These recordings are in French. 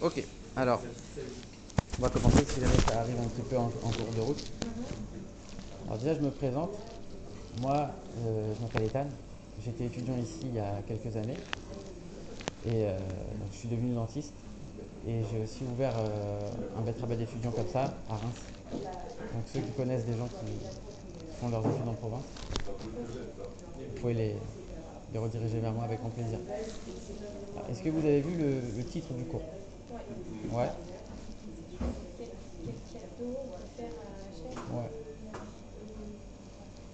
Ok, alors, on va commencer si jamais ça arrive un petit peu en cours de route. Alors déjà, je me présente. Moi, je m'appelle Ethan. J'étais étudiant ici il y a quelques années. Et donc, je suis devenu dentiste. Et j'ai aussi ouvert un betrabel d'étudiants comme ça, à Reims. Donc ceux qui connaissent des gens qui font leurs études en province, vous pouvez les rediriger vers moi avec grand plaisir. Alors, est-ce que vous avez vu le titre du cours? Ouais. Ouais.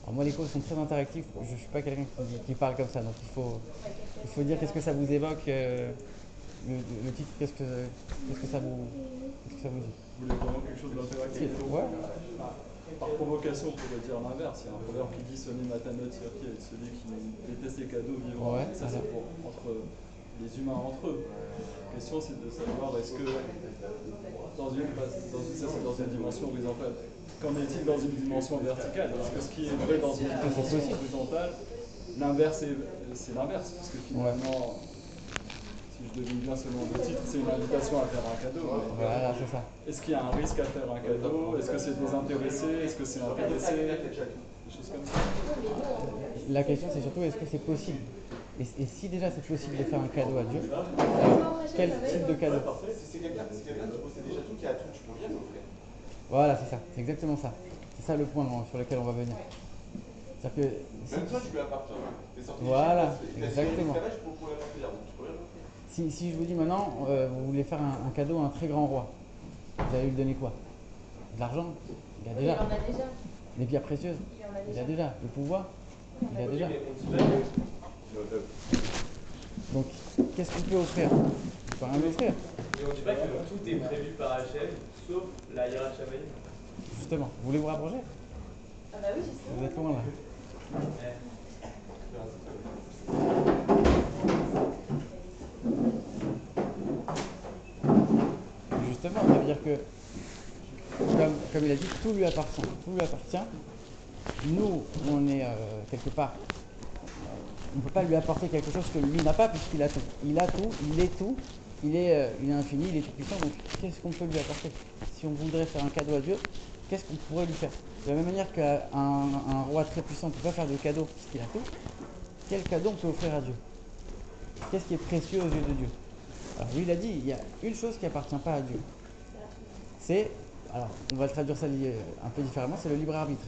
Alors moi les cours sont très interactifs, je ne suis pas quelqu'un qui parle comme ça, donc il faut dire qu'est-ce que ça vous évoque, le titre, qu'est-ce que ça vous dit? Vous voulez vraiment quelque chose d'interactif? Ouais. Par provocation, on pourrait dire l'inverse. Il y a un proverbe qui dit Sonny Matanot Sirki avec celui qui déteste les cadeaux vivants. Ouais, Ça, c'est pour entre les humains entre eux. La question, c'est de savoir est-ce que ça, c'est dans une dimension horizontale. Qu'en est-il dans une dimension verticale? Est-ce que ce qui est vrai dans une dimension horizontale, l'inverse c'est l'inverse? Parce que finalement, si je devine bien selon le titre, c'est une invitation à faire un cadeau. Voilà, c'est ça. Est-ce qu'il y a un risque à faire un cadeau? Est-ce que c'est désintéressé? Est-ce que c'est intéressé? Des choses comme ça. La question c'est surtout est-ce que c'est possible? Et si déjà c'est possible de faire un cadeau à Dieu, alors quel type de cadeau? Si c'est quelqu'un qui possède déjà tout, qui a tout, tu peux rien offrir. Voilà, c'est ça, c'est exactement ça. C'est ça le point sur lequel on va venir. C'est-à-dire que Même toi, tu lui appartiens. T'es sorti voilà, du exactement. esclavage pour l'appartenir, donc tu peux rien offrir. Si je vous dis maintenant, vous voulez faire un cadeau à un très grand roi, vous allez lui donner quoi? De l'argent? Il a Oui, déjà. il en a déjà. Des pierres précieuses? Il en a Il déjà. a déjà. Le pouvoir? Il a déjà. Mais Donc, qu'est-ce qu'on peut offrir? On peut rien lui offrir. Et on dit pas que tout est prévu par Hachem, sauf la hiérarchie Shamaïm. Justement, vous voulez vous rapprocher? Ah bah oui, justement. Vous êtes loin là. Justement, ça veut dire que, comme il a dit, tout lui appartient. Tout lui appartient. Nous, on est quelque part. On ne peut pas lui apporter quelque chose que lui n'a pas puisqu'il a tout. Il a tout, il est tout, il est infini, il est tout puissant. Donc qu'est-ce qu'on peut lui apporter? Si on voudrait faire un cadeau à Dieu, qu'est-ce qu'on pourrait lui faire? De la même manière qu'un roi très puissant ne peut pas faire de cadeau puisqu'il a tout, quel cadeau on peut offrir à Dieu? Qu'est-ce qui est précieux aux yeux de Dieu? Alors lui il a dit, il y a une chose qui n'appartient pas à Dieu. C'est, alors on va traduire ça un peu différemment, c'est le libre arbitre.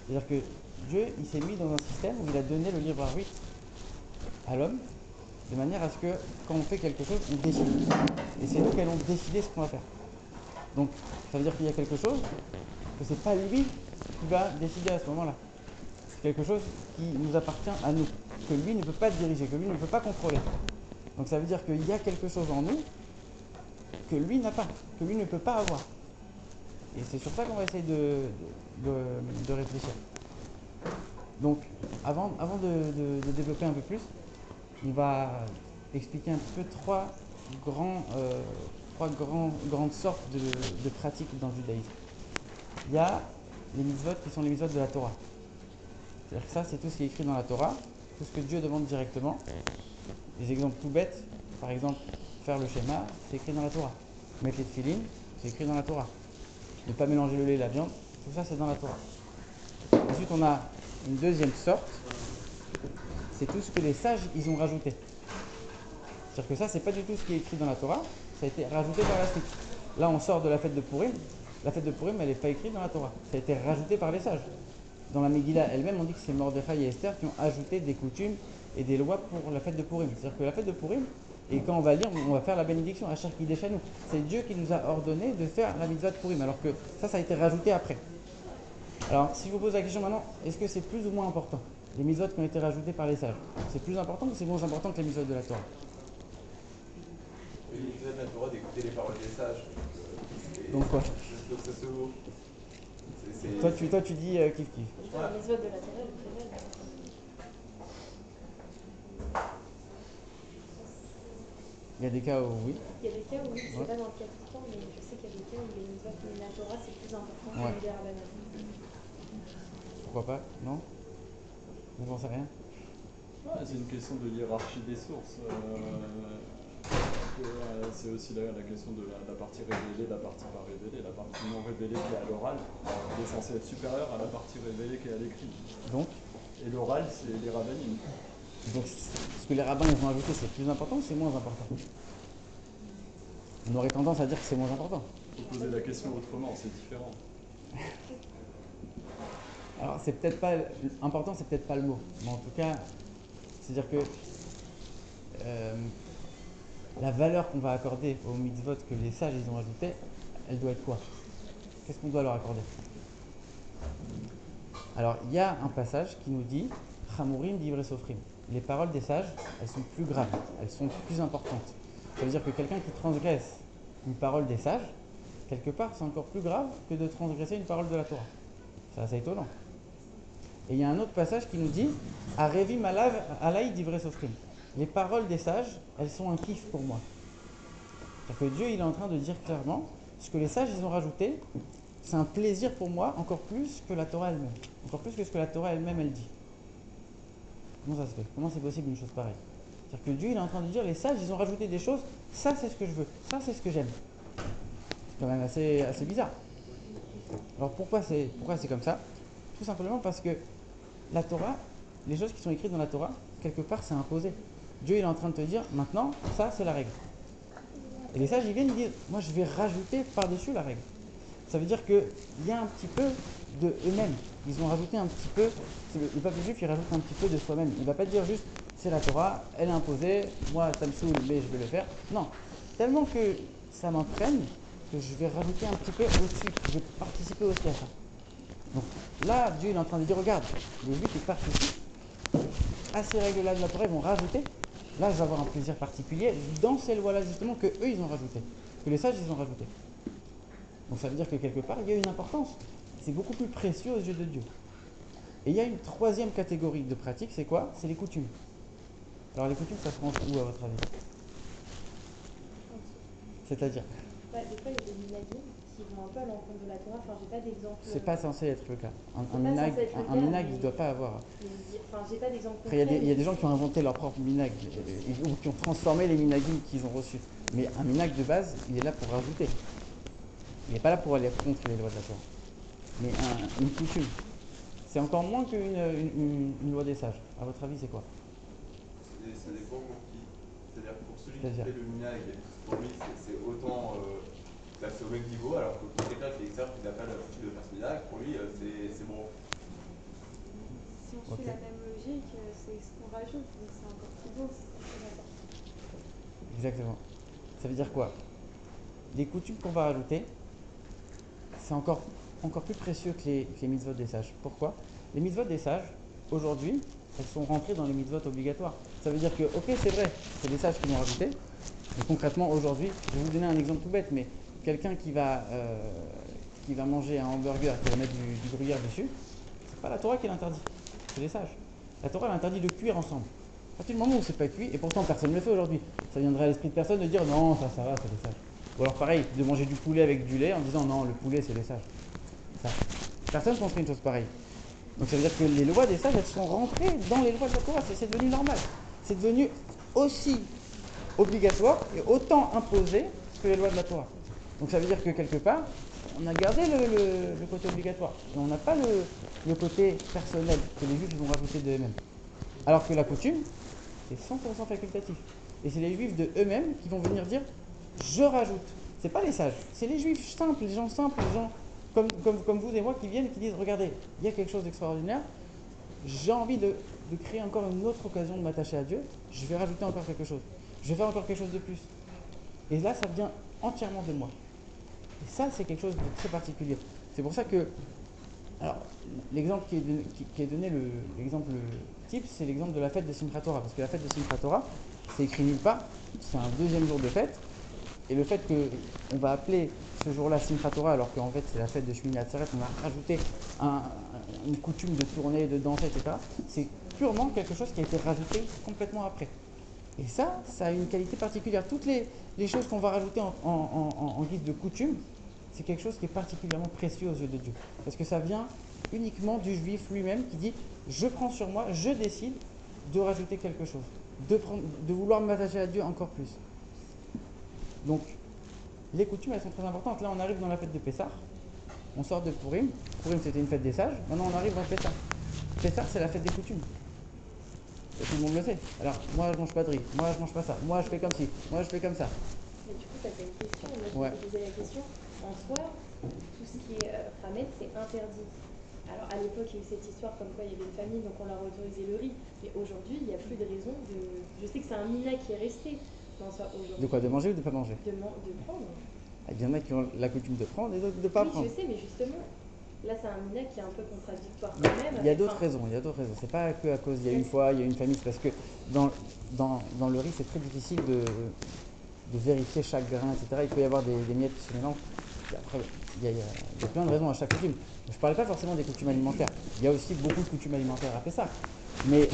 C'est-à-dire que Dieu, il s'est mis dans un système où il a donné le libre arbitre à l'homme, de manière à ce que quand on fait quelque chose, on décide. Et c'est nous qui allons décider ce qu'on va faire. Donc, ça veut dire qu'il y a quelque chose que c'est pas lui qui va décider à ce moment-là. C'est quelque chose qui nous appartient à nous, que lui ne peut pas diriger, que lui ne peut pas contrôler. Donc ça veut dire qu'il y a quelque chose en nous que lui n'a pas, que lui ne peut pas avoir. Et c'est sur ça qu'on va essayer de réfléchir. Donc, avant de développer un peu plus, on va expliquer un petit peu trois grandes sortes de pratiques dans le judaïsme. Il y a les mitzvot qui sont les mitzvot de la Torah. C'est-à-dire que ça, c'est tout ce qui est écrit dans la Torah, tout ce que Dieu demande directement. Des exemples tout bêtes, par exemple, faire le schéma, c'est écrit dans la Torah. Mettre les tefilines, c'est écrit dans la Torah. Ne pas mélanger le lait et la viande, tout ça, c'est dans la Torah. Ensuite, on a une deuxième sorte, c'est tout ce que les sages, ils ont rajouté. C'est-à-dire que ça, c'est pas du tout ce qui est écrit dans la Torah, ça a été rajouté par la suite. Là, on sort de la fête de Purim. La fête de Purim, elle n'est pas écrite dans la Torah. Ça a été rajouté par les sages. Dans la Megillah elle-même, on dit que c'est Mordechai et Esther qui ont ajouté des coutumes et des lois pour la fête de Purim. C'est-à-dire que la fête de Purim, et quand on va lire, on va faire la bénédiction à chaque Kiddushanu. C'est Dieu qui nous a ordonné de faire la mitzvah de Purim, alors que ça a été rajouté après. Alors, si je vous pose la question maintenant, est-ce que c'est plus ou moins important, les mitzvot qui ont été rajoutées par les sages? C'est plus important ou c'est moins important que les mitzvot de la Torah? Oui, il a le droit d'écouter les paroles des sages. Donc quoi? Donc ça se vaut. Toi, tu dis kiff kiff. La mitzvah de la Torah, elle est très belle. Il y a des cas où oui. Il y a des cas où oui, c'est pas dans le cas tout le temps, mais je sais qu'il y a des cas où les mitzvot de la Torah, c'est plus important que les rabbanan. Pourquoi pas? Non? Vous pensez rien? Ouais, c'est une question de hiérarchie des sources. c'est aussi la question de la partie révélée, la partie pas révélée. La partie non révélée qui est à l'oral est censée être supérieure à la partie révélée qui est à l'écrit. Donc, Et l'oral, c'est les rabbinim. donc, ce que les rabbins ils ont ajouté, c'est plus important ou c'est moins important? On aurait tendance à dire que c'est moins important. Il faut poser la question autrement, c'est différent. Alors, c'est peut-être pas important, c'est peut-être pas le mot, mais en tout cas, c'est-à-dire que la valeur qu'on va accorder aux mitzvot que les sages ils ont ajouté, elle doit être quoi? Qu'est-ce qu'on doit leur accorder? Alors, il y a un passage qui nous dit Chamurim divrei sofrim. Les paroles des sages, elles sont plus graves, elles sont plus importantes. Ça veut dire que quelqu'un qui transgresse une parole des sages, quelque part, c'est encore plus grave que de transgresser une parole de la Torah. C'est assez étonnant. Et il y a un autre passage qui nous dit Arevim alai divrei sofrim. Les paroles des sages, elles sont un kiff pour moi. C'est-à-dire que Dieu, il est en train de dire clairement ce que les sages, ils ont rajouté, c'est un plaisir pour moi encore plus que la Torah elle-même. Encore plus que ce que la Torah elle-même, elle dit. Comment ça se fait? Comment c'est possible une chose pareille? C'est-à-dire que Dieu, il est en train de dire les sages, ils ont rajouté des choses, ça c'est ce que je veux, ça c'est ce que j'aime. C'est quand même assez bizarre. Alors pourquoi c'est comme ça? Tout simplement parce que la Torah, les choses qui sont écrites dans la Torah, quelque part c'est imposé. Dieu il est en train de te dire maintenant ça c'est la règle. Et les sages ils viennent ils disent moi je vais rajouter par-dessus la règle. Ça veut dire qu'il y a un petit peu de eux-mêmes. Ils ont rajouté un petit peu, le peuple juif il rajoute un petit peu de soi-même. Il ne va pas dire juste c'est la Torah, elle est imposée, moi ça me saoule mais je vais le faire. Non, tellement que ça m'entraîne que je vais rajouter un petit peu au-dessus, je vais participer aussi à ça. Donc là, Dieu il est en train de dire, regarde, les juifs ils participent à ces règles-là de la Torah, ils vont rajouter. Là, je vais avoir un plaisir particulier dans ces lois-là justement que eux ils ont rajouté, que les sages ils ont rajouté. Donc ça veut dire que quelque part, il y a une importance. C'est beaucoup plus précieux aux yeux de Dieu. Et il y a une troisième catégorie de pratiques, c'est quoi? C'est les coutumes. Alors les coutumes, ça se range où à votre avis? C'est-à-dire? Des fois, il y a des minagim qui vont un peu à l'encontre de la Torah. Enfin, j'ai pas d'exemple. C'est pas censé être le cas. Un C'est pas minag, censé être le un cas, minag, mais- il ne doit pas avoir. Enfin, j'ai pas d'exemple Après, il concret. y a des gens qui ont inventé leur propre minag ou qui ont transformé les minagim qu'ils ont reçus. Mais un minag de base, il est là pour rajouter. Il n'est pas là pour aller contre les lois de la Torah. Mais une coutume, c'est encore moins qu'une loi des sages. À votre avis, c'est quoi? Ça dépend pour qui. C'est-à-dire que pour celui qui C'est-à-dire fait le minag, pour lui, c'est autant c'est au même niveau, alors que pour quelqu'un qui est extérieur, qui n'a pas l'habitude de faire ce minag, pour lui, c'est bon. Si on Ok. suit la même logique, c'est ce qu'on rajoute, donc c'est encore plus beau, c'est plus important. Exactement. Ça veut dire quoi? Les coutumes qu'on va rajouter, c'est encore plus précieux que les mitzvot des sages. Pourquoi? Les mitzvot des sages, aujourd'hui, elles sont rentrées dans les mitzvot obligatoires. Ça veut dire que, ok, c'est vrai, c'est les sages qui l'ont rajouté, mais concrètement, aujourd'hui, je vais vous donner un exemple tout bête, mais quelqu'un qui va manger un hamburger, qui va mettre du gruyère dessus, c'est pas la Torah qui l'interdit, c'est les sages. La Torah l'interdit de cuire ensemble. À partir du moment où c'est pas cuit, et pourtant personne ne le fait aujourd'hui, ça viendrait à l'esprit de personne de dire non, ça va, c'est les sages. Ou alors pareil, de manger du poulet avec du lait en disant non, le poulet c'est les sages. Ça. Personne ne penserait une chose pareille. Donc ça veut dire que les lois des sages, elles sont rentrées dans les lois de la Torah, c'est devenu normal. C'est devenu aussi obligatoire et autant imposé que les lois de la Torah. Donc ça veut dire que quelque part, on a gardé le côté obligatoire. Et on n'a pas le côté personnel que les juifs vont rajouter d'eux-mêmes. Alors que la coutume, c'est 100% facultatif. Et c'est les juifs de eux-mêmes qui vont venir dire je rajoute. C'est pas les sages, c'est les juifs simples, les gens simples, les gens comme vous et moi qui viennent et qui disent regardez, il y a quelque chose d'extraordinaire, j'ai envie de créer encore une autre occasion de m'attacher à Dieu, je vais rajouter encore quelque chose. Je vais faire encore quelque chose de plus. Et là, ça vient entièrement de moi. Et ça, c'est quelque chose de très particulier. C'est pour ça que, alors, l'exemple qui est donné, l'exemple type, c'est l'exemple de la fête de Simchat Torah. Parce que la fête de Simchat Torah, c'est écrit nulle part, c'est un deuxième jour de fête. Et le fait qu'on va appeler ce jour-là Simchat Torah, alors qu'en fait c'est la fête de Shmini Atzeret, on a rajouté une coutume de tourner, de danser, etc. C'est purement quelque chose qui a été rajouté complètement après. Et ça a une qualité particulière. Toutes les choses qu'on va rajouter en guise de coutume, c'est quelque chose qui est particulièrement précieux aux yeux de Dieu. Parce que ça vient uniquement du juif lui-même qui dit « je prends sur moi, je décide de rajouter quelque chose, de vouloir m'attacher à Dieu encore plus ». Donc, les coutumes, elles sont très importantes. Là, on arrive dans la fête de Pessah. On sort de Purim. Purim, c'était une fête des sages. Maintenant, on arrive dans Pessah. Pessah, c'est la fête des coutumes. Et tout le monde le sait. Alors, moi, je mange pas de riz. Moi, je mange pas ça. Moi, je fais comme ci. Moi, je fais comme ça. Mais du coup, ça fait une question. Moi, je Ouais. me posais la question. En soi, tout ce qui est Hametz, c'est interdit. Alors, à l'époque, il y a eu cette histoire comme quoi il y avait une famille, donc on leur a autorisé le riz. Mais aujourd'hui, il n'y a plus de raison de. Je sais que c'est un mina qui est resté. Dans ça, aujourd'hui. De quoi? De manger ou de pas manger? De prendre. Il y en a qui ont la coutume de prendre et d'autres de pas Oui, prendre. je sais, mais justement, là, c'est un mina qui est un peu contradictoire quand même. Il y a d'autres raisons, il y a d'autres raisons. C'est pas que à cause, il y a une fois, il y a une famille, c'est parce que dans le riz, c'est très difficile de vérifier chaque grain, etc. Il peut y avoir des miettes qui se mélangent. Et après, il y a plein de raisons à chaque coutume. Je ne parlais pas forcément des coutumes alimentaires. Il y a aussi beaucoup de coutumes alimentaires à Pessah. Mais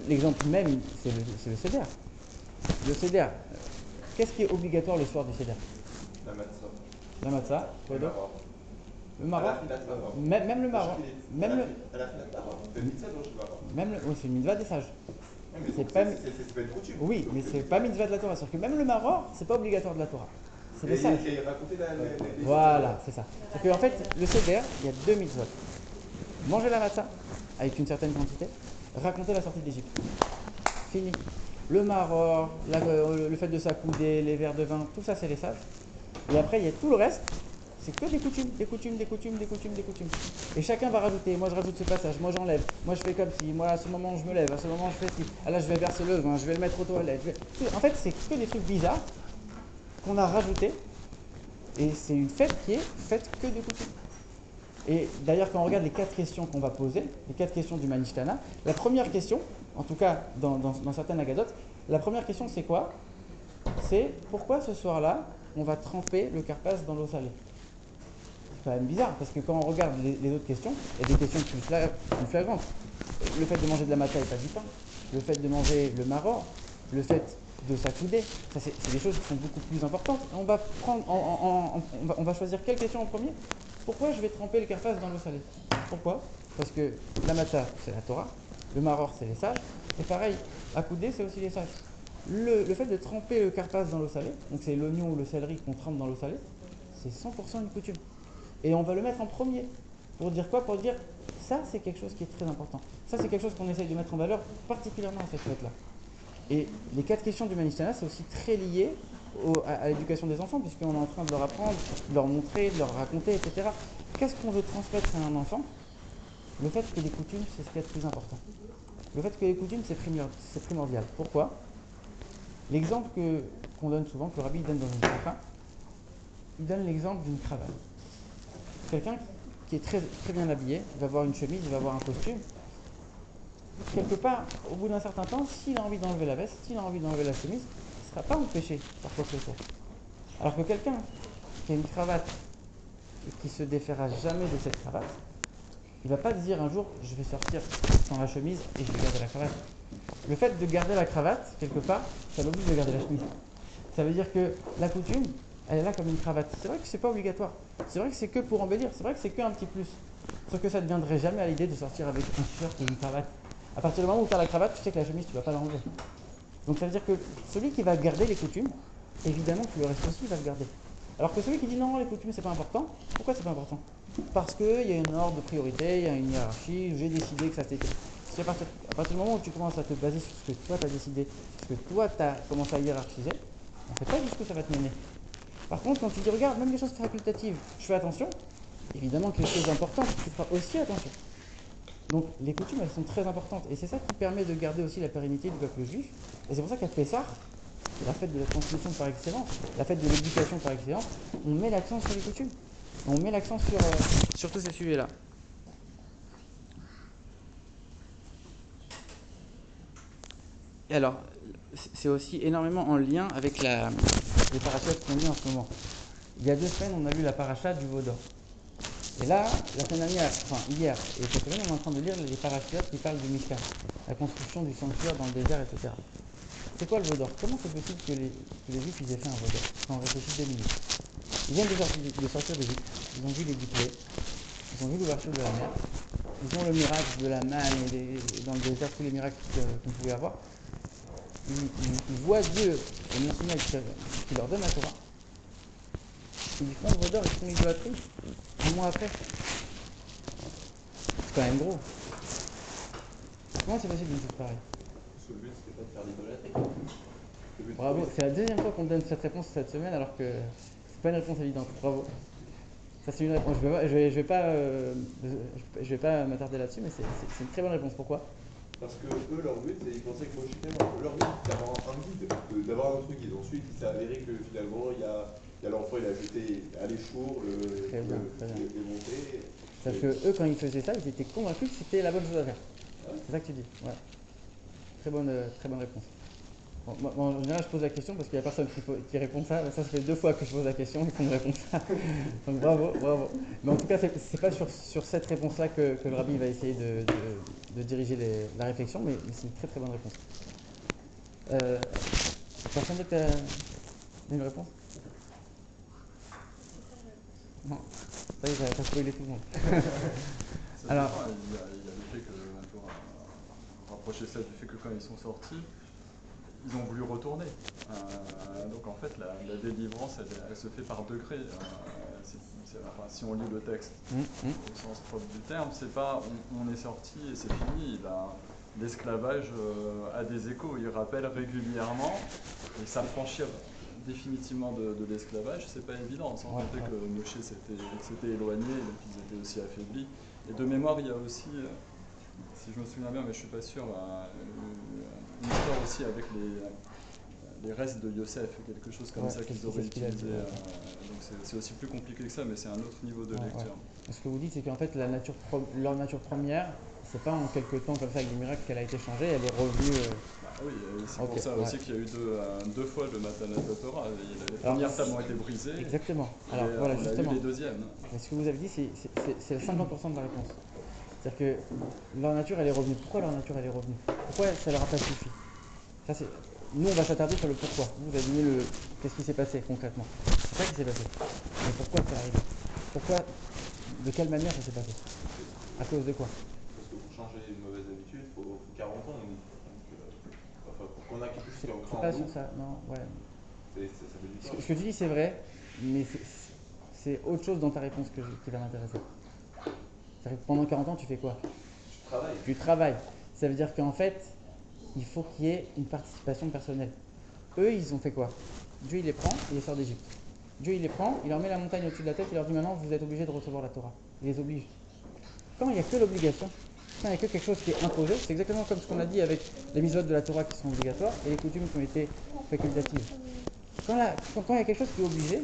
l'exemple même, c'est le Seder. Le Seder, qu'est-ce qui est obligatoire le soir du Seder? La matzah. La matzah, quoi d'autre? Le À maror. la filat maror. Même le maror. Même le. À la filat maror. C'est une mitzvah dont je parle. Même le. Oui, c'est une mitzvah des sages. Ouais, mais C'est donc, pas- c'est pas une coutume. Oui, Donc, mais c'est pas mitzvah de la Torah. Sauf que même le maror, c'est pas obligatoire de la Torah. C'est des Et sages. raconter les Voilà, c'est ça. C'est qu'en fait, le Seder, il y a deux mitzvot. Manger la matzah avec une certaine quantité, raconter la sortie d'Égypte. Fini. Le maror, le fait de s'accouder, les verres de vin, tout ça c'est les sages. Et après, il y a tout le reste, c'est que des coutumes, des coutumes, des coutumes, des coutumes, des coutumes. Et chacun va rajouter, moi je rajoute ce passage, moi j'enlève, moi je fais comme si, moi à ce moment je me lève, à ce moment je fais ci, ah là je vais verser le vin, je vais le mettre aux toilettes. En fait, c'est que des trucs bizarres qu'on a rajoutés. Et c'est une fête qui est faite que de coutumes. Et d'ailleurs, quand on regarde les 4 questions qu'on va poser, les 4 questions du Manishtana, la première question, en tout cas dans certaines agadotes, la première question c'est quoi? C'est pourquoi ce soir-là, on va tremper le karpas dans l'eau salée? C'est quand même bizarre, parce que quand on regarde les autres questions, il y a des questions plus flagrantes. Le fait de manger de la matzah et pas du pain, le fait de manger le maror, le fait de s'accouder, ça c'est des choses qui sont beaucoup plus importantes. On va prendre, on va choisir quelle question en premier. Pourquoi je vais tremper le karpas dans l'eau salée? Pourquoi? Parce que la matzah c'est la Torah, le maror c'est les sages, et pareil, accouder c'est aussi les sages. Le fait de tremper le karpas dans l'eau salée, donc c'est l'oignon ou le céleri qu'on trempe dans l'eau salée, c'est 100% une coutume. Et on va le mettre en premier. Pour dire quoi? Pour dire ça c'est quelque chose qui est très important. Ça c'est quelque chose qu'on essaye de mettre en valeur particulièrement à cette fête-là. Et les 4 questions du Manishtana, c'est aussi très lié à l'éducation des enfants, puisqu'on est en train de leur apprendre, de leur montrer, de leur raconter, etc. Qu'est-ce qu'on veut transmettre à un enfant? Le fait que les coutumes, c'est ce qui est le plus important. Le fait que les coutumes, c'est primordial. Pourquoi? L'exemple qu'on donne souvent, que le rabbi donne dans une paracha, il donne l'exemple d'une cravate. Quelqu'un qui est très, très bien habillé, il va avoir une chemise, il va avoir un costume. Quelque part, au bout d'un certain temps, s'il a envie d'enlever la veste, s'il a envie d'enlever la chemise, il ne sera pas empêché par quoi que ce soit. Alors que quelqu'un qui a une cravate et qui se défera jamais de cette cravate, il ne va pas se dire un jour je vais sortir sans la chemise et je vais garder la cravate. Le fait de garder la cravate, quelque part, ça l'oblige de garder la chemise. Ça veut dire que la coutume, elle est là comme une cravate. C'est vrai que c'est pas obligatoire. C'est vrai que c'est que pour embellir. C'est vrai que c'est qu'un petit plus. Sauf que ça ne viendrait jamais à l'idée de sortir avec un t-shirt et une cravate. À partir du moment où tu as la cravate, tu sais que la chemise, tu ne vas pas l'enlever. Donc ça veut dire que celui qui va garder les coutumes, évidemment que le reste aussi va le garder. Alors que celui qui dit non, les coutumes, c'est pas important. Pourquoi c'est pas important? Parce qu'il y a une ordre de priorité, il y a une hiérarchie, j'ai décidé que ça c'était. À partir du moment où tu commences à te baser sur ce que toi tu as décidé, ce que toi tu as commencé à hiérarchiser, on ne sait pas jusqu'où ça va te mener. Par contre, quand tu dis regarde, même les choses facultatives, je fais attention, évidemment que les choses importantes, tu feras aussi attention. Donc les coutumes, elles sont très importantes. Et c'est ça qui permet de garder aussi la pérennité du peuple juif. Et c'est pour ça qu'à Pessah, c'est la fête de la transmission par excellence, la fête de l'éducation par excellence, on met l'accent sur les coutumes. On met l'accent sur tous ces sujets-là. Et alors, c'est aussi énormément en lien avec les parachutes qu'on lit en ce moment. Il y a 2 semaines, on a lu la paracha du veau d'or. Et là, la semaine dernière, hier et cette semaine, on est en train de lire les parachutes qui parlent du Mishkan, la construction du sanctuaire dans le désert, etc. C'est quoi le veau d'or? Comment c'est possible que les Juifs aient fait un veau d'or? Quand on réfléchit 2 minutes. Ils viennent de sortir d'Égypte, ils ont vu les duplés, ils ont vu l'ouverture de la mer, ils ont le miracle de la manne et dans le désert, tous les miracles qu'on pouvait avoir. Ils voient Dieu au Mont Sinaï qui il leur donne la Torah. Ils font le d'or, ils font l'idolâtrie. Un mois après. C'est quand même gros. Comment c'est possible d'une chose pareille? Parce que le but, c'était pas de faire l'idolâtrie. Le but, Bravo, oui, c'est la deuxième fois qu'on me donne cette réponse cette semaine alors que c'est pas une réponse évidente. Bravo. Ça c'est une réponse. Je vais pas m'attarder là-dessus, mais c'est une très bonne réponse. Pourquoi? parce que eux, leur but, c'est ils pensaient que Moshe était mort. Leur but, c'est d'avoir un guide, d'avoir un autre guide. Ensuite, il s'est avéré que finalement, il y a l'enfant, il a jeté à l'échour, Très bien, très bien. les montées. Parce que eux, quand ils faisaient ça, ils étaient convaincus que c'était la bonne chose à faire. Ouais. C'est ça que tu dis. Ouais. Très bonne réponse. Bon, moi, en général, je pose la question parce qu'il n'y a personne qui répond ça. Ça fait 2 fois que je pose la question et qu'on me répond ça. Donc bravo, bravo. Mais en tout cas, c'est pas sur cette réponse-là que le rabbi va essayer de diriger la réflexion, mais c'est une très bonne réponse. Personne d'autre a une réponse? Non. Ça y est, t'as spoilé tout le monde. Ça Alors- dépend, il y a le fait que, pour rapprocher ça du fait que quand ils sont sortis, ils ont voulu retourner. Donc en fait, la délivrance, elle se fait par degrés. Enfin, si on lit le texte au sens propre du terme, c'est pas on est sorti et c'est fini. L'esclavage a des échos. Il rappelle régulièrement et s'affranchir définitivement de l'esclavage, c'est pas évident, sans compter que Moshe s'était éloigné, donc ils étaient aussi affaiblis. Et de mémoire, il y a aussi, si je me souviens bien, mais je suis pas sûr, une histoire aussi avec les restes de Yosef, quelque chose comme ça qu'ils auraient utilisé. Donc c'est aussi plus compliqué que ça, mais c'est un autre niveau de lecture. Ce que vous dites, c'est qu'en fait, leur nature première, c'est pas en quelques temps comme ça avec des miracles qu'elle a été changée, elle est revenue. Oui, c'est pour ça aussi qu'il y a eu deux fois le Matanat Torah. Les premières tables ont été brisées. Exactement. Alors voilà, on justement. a eu les deuxièmes. Mais ce que vous avez dit, c'est 50% de la réponse. C'est-à-dire que leur nature, elle est revenue. Pourquoi leur nature, elle est revenue? Pourquoi ça leur a pas suffi? Ça, nous, on va s'attarder sur le pourquoi. Vous avez donné qu'est-ce qui s'est passé concrètement. C'est ça qui s'est passé. Mais pourquoi c'est arrivé? Pourquoi? De quelle manière ça s'est passé? À cause de quoi? Parce que pour changer une mauvaise habitude, il faut 40 ans. Donc, pour qu'on a quelque chose qui est ancré C'est en pas nous, sur ça, non, ouais. ça fait du temps. Ce que tu dis, c'est vrai, mais c'est autre chose dans ta réponse qui va m'intéresser. C'est-à-dire que pendant 40 ans, tu fais quoi? Tu travailles. Tu travailles. Ça veut dire qu'en fait, il faut qu'il y ait une participation personnelle. Eux, ils ont fait quoi? Dieu, il les prend, il les sort d'Égypte. Dieu, il les prend, il leur met la montagne au-dessus de la tête, il leur dit maintenant, vous êtes obligés de recevoir la Torah. Il les oblige. Quand il n'y a que l'obligation, quand il n'y a que quelque chose qui est imposé, c'est exactement comme ce qu'on a dit avec les mitzvot de la Torah qui sont obligatoires et les coutumes qui ont été facultatives. Quand il y a quelque chose qui est obligé,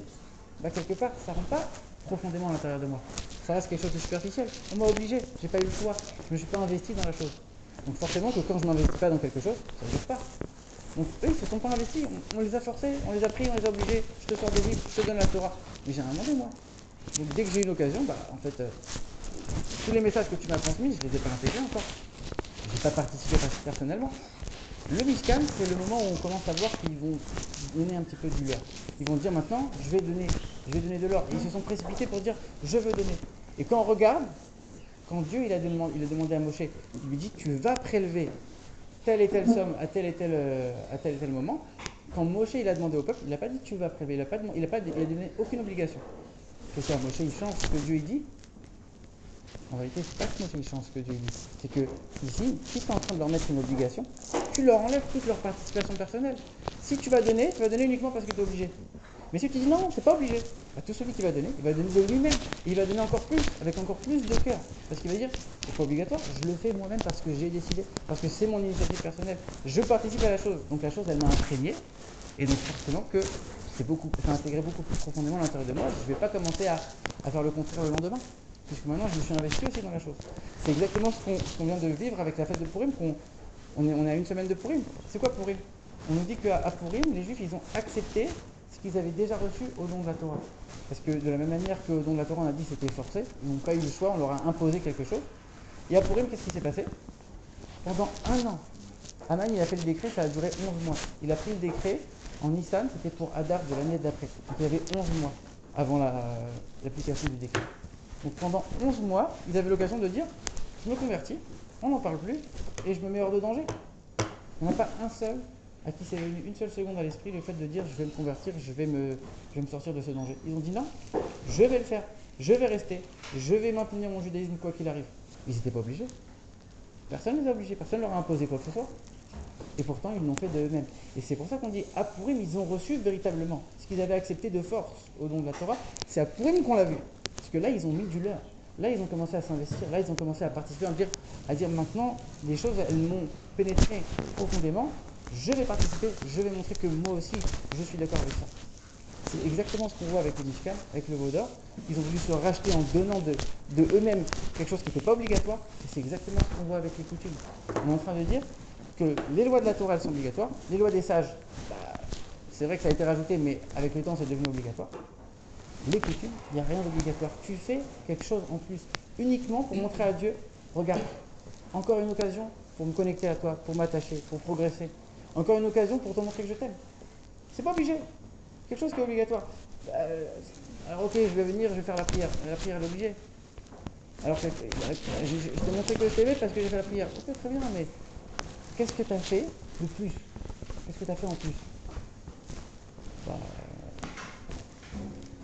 bah quelque part, ça ne rentre pas profondément à l'intérieur de moi. Ça reste quelque chose de superficiel. On m'a obligé, j'ai pas eu le choix, je ne me suis pas investi dans la chose. Donc forcément que quand je ne m'investis pas dans quelque chose, ça ne dure pas. Donc eux, ils ne se sont pas investis, on les a forcés, on les a pris, on les a obligés, je te sors des livres, je te donne la Torah. Mais j'ai rien demandé moi. Donc dès que j'ai eu l'occasion, bah en fait, tous les messages que tu m'as transmis, je ne les ai pas intégrés encore. Je n'ai pas participé personnellement. Le Mishkan, c'est le moment où on commence à voir qu'ils vont donner un petit peu du leur. Ils vont dire maintenant, je vais donner de l'or. Et ils se sont précipités pour dire, je veux donner. Et quand on regarde, quand Dieu il a demandé à Moshe, il lui dit, tu vas prélever telle et telle somme à tel et tel moment. Quand Moshe il a demandé au peuple, il n'a pas dit tu vas prélever, il a donné aucune obligation. C'est ça, Moshe il change ce que Dieu il dit. En réalité, c'est pas que Moshe il change ce que Dieu dit. C'est que ici, si tu es en train de leur mettre une obligation, tu leur enlèves toute leur participation personnelle. Si tu vas donner uniquement parce que tu es obligé. Mais si tu dis non, c'est pas obligé, bah, tout celui qui va donner, il va donner de lui-même. Il va donner encore plus, avec encore plus de cœur. Parce qu'il va dire, c'est pas obligatoire, je le fais moi-même parce que j'ai décidé, parce que c'est mon initiative personnelle. Je participe à la chose. Donc la chose, elle m'a imprégné. Et donc forcément que ça a intégré beaucoup plus profondément à l'intérieur de moi. Je ne vais pas commencer à faire le contraire le lendemain. Puisque maintenant, je me suis investi aussi dans la chose. C'est exactement ce qu'on vient de vivre avec la fête de Purim. On est à une semaine de Purim. C'est quoi Purim? On nous dit qu'à Purim, les Juifs, ils ont accepté ce qu'ils avaient déjà reçu au don de la Torah. Parce que de la même manière qu'au don de la Torah, on a dit que c'était forcé, ils n'ont pas eu le choix, on leur a imposé quelque chose. Et à Purim, qu'est-ce qui s'est passé? Pendant 1 an, Aman, il a fait le décret, ça a duré 11 mois. Il a pris le décret en Nissan, c'était pour Adar de l'année d'après. Donc il y avait 11 mois avant l'application du décret. Donc pendant 11 mois, ils avaient l'occasion de dire, je me convertis, on n'en parle plus, et je me mets hors de danger. Il n'y en a pas un seul à qui c'est venu une seule seconde à l'esprit le fait de dire je vais me convertir, je vais me sortir de ce danger. Ils ont dit non, je vais le faire, je vais rester, je vais maintenir mon judaïsme quoi qu'il arrive. Ils n'étaient pas obligés. Personne ne les a obligés, personne ne leur a imposé quoi que ce soit. Et pourtant, ils l'ont fait de eux-mêmes. Et c'est pour ça qu'on dit à Pourim, ils ont reçu véritablement ce qu'ils avaient accepté de force au don de la Torah. C'est à Pourim qu'on l'a vu. Parce que là, ils ont mis du leur. Là, ils ont commencé à s'investir. Là, ils ont commencé à participer, à dire maintenant, les choses, elles m'ont pénétré profondément. Je vais participer, je vais montrer que moi aussi, je suis d'accord avec ça. C'est exactement ce qu'on voit avec le Mishkan, avec le veau d'or. Ils ont voulu se racheter en donnant de eux-mêmes quelque chose qui n'était pas obligatoire. Et c'est exactement ce qu'on voit avec les coutumes. On est en train de dire que les lois de la Torah, elles sont obligatoires. Les lois des sages, c'est vrai que ça a été rajouté, mais avec le temps, c'est devenu obligatoire. Les coutumes, il n'y a rien d'obligatoire. Tu fais quelque chose en plus, uniquement pour montrer à Dieu, regarde, encore une occasion pour me connecter à toi, pour m'attacher, pour progresser. Encore une occasion pour te montrer que je t'aime. C'est pas obligé. Quelque chose qui est obligatoire. Alors ok, je vais venir, je vais faire la prière. La prière elle est obligée. Alors je t'ai montré que je t'aimais parce que j'ai fait la prière. Ok, très bien, mais qu'est-ce que tu as fait de plus? Qu'est-ce que tu as fait en plus?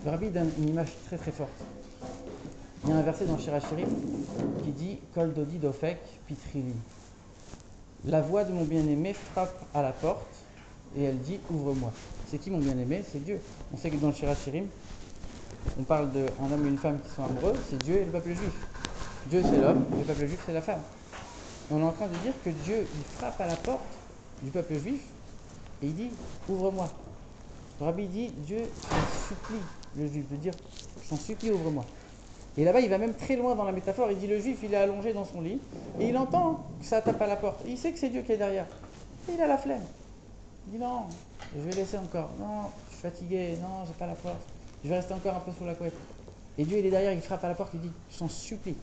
Le Rabbi donne une image très très forte. Il y a un verset dans Shir HaShirim qui dit Kol Dodi Dofek Pitrili. La voix de mon bien-aimé frappe à la porte et elle dit ouvre-moi. C'est qui mon bien-aimé? C'est Dieu. On sait que dans le Shir HaShirim, on parle d'un homme et une femme qui sont amoureux, c'est Dieu et le peuple juif. Dieu c'est l'homme, le peuple juif c'est la femme. Et on est en train de dire que Dieu il frappe à la porte du peuple juif et il dit ouvre-moi. Le Rabbi dit Dieu il supplie le juif de dire je t'en supplie ouvre-moi. Et là-bas, il va même très loin dans la métaphore. Il dit le juif, il est allongé dans son lit et il entend que ça tape à la porte. Il sait que c'est Dieu qui est derrière. Et il a la flemme. Il dit non, je vais laisser encore. Non, je suis fatigué. Non, j'ai pas la force. Je vais rester encore un peu sous la couette. Et Dieu, il est derrière, il frappe à la porte. Il dit je t'en supplie,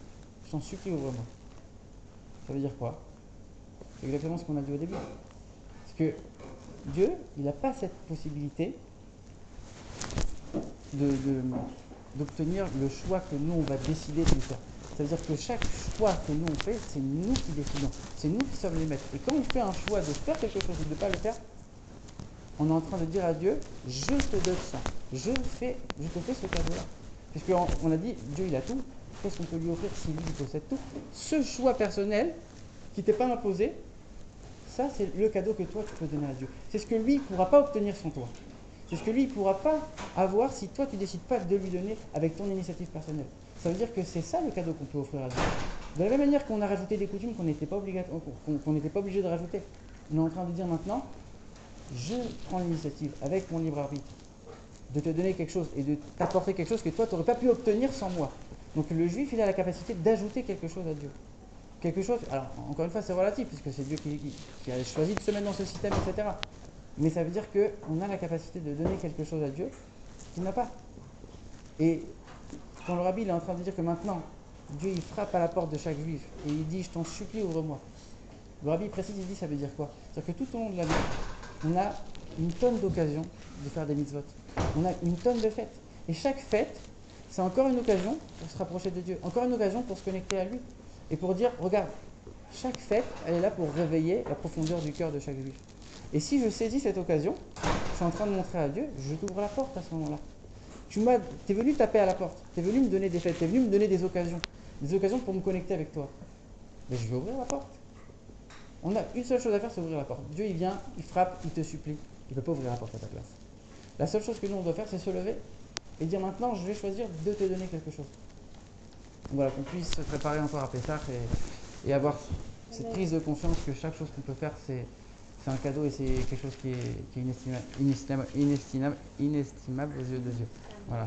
ouvre-moi. Ça veut dire quoi? C'est exactement ce qu'on a dit au début. Parce que Dieu, il n'a pas cette possibilité d'obtenir le choix que nous, on va décider de faire. Ça veut dire que chaque choix que nous, on fait, c'est nous qui décidons. C'est nous qui sommes les maîtres. Et quand on fait un choix de faire quelque chose et de ne pas le faire, on est en train de dire à Dieu, je te donne ça. Je te fais ce cadeau-là. Puisqu'on a dit, Dieu, il a tout. Qu'est-ce qu'on peut lui offrir si lui, il possède tout? Ce choix personnel qui ne t'est pas imposé, ça, c'est le cadeau que toi, tu peux donner à Dieu. C'est ce que lui ne pourra pas obtenir sans toi. C'est ce que lui ne pourra pas avoir si toi tu ne décides pas de lui donner avec ton initiative personnelle. Ça veut dire que c'est ça le cadeau qu'on peut offrir à Dieu. De la même manière qu'on a rajouté des coutumes qu'on n'était pas obligé de rajouter. On est en train de dire maintenant, je prends l'initiative avec mon libre arbitre de te donner quelque chose et de t'apporter quelque chose que toi tu n'aurais pas pu obtenir sans moi. Donc le juif il a la capacité d'ajouter quelque chose à Dieu. Quelque chose, alors encore une fois c'est relatif puisque c'est Dieu qui a choisi de se mettre dans ce système, etc. Mais ça veut dire qu'on a la capacité de donner quelque chose à Dieu qu'il n'a pas. Et quand le Rabbi il est en train de dire que maintenant, Dieu il frappe à la porte de chaque juif et il dit je t'en supplie ouvre-moi. Le Rabbi précise, il dit ça veut dire quoi? C'est-à-dire que tout au long de l'année, on a une tonne d'occasions de faire des mitzvot. On a une tonne de fêtes. Et chaque fête, c'est encore une occasion pour se rapprocher de Dieu. Encore une occasion pour se connecter à lui. Et pour dire, regarde, chaque fête, elle est là pour réveiller la profondeur du cœur de chaque juif. Et si je saisis cette occasion, je suis en train de montrer à Dieu, je t'ouvre la porte à ce moment-là. Tu es venu taper à la porte, tu es venu me donner des fêtes, tu es venu me donner des occasions pour me connecter avec toi. Mais je vais ouvrir la porte. On a une seule chose à faire, c'est ouvrir la porte. Dieu, il vient, il frappe, il te supplie. Il ne peut pas ouvrir la porte à ta place. La seule chose que nous, on doit faire, c'est se lever et dire maintenant, je vais choisir de te donner quelque chose. Donc voilà, qu'on puisse se préparer encore à Pessah et avoir cette prise de conscience que chaque chose qu'on peut faire, c'est un cadeau et c'est quelque chose qui est inestimable aux yeux de Dieu. Voilà,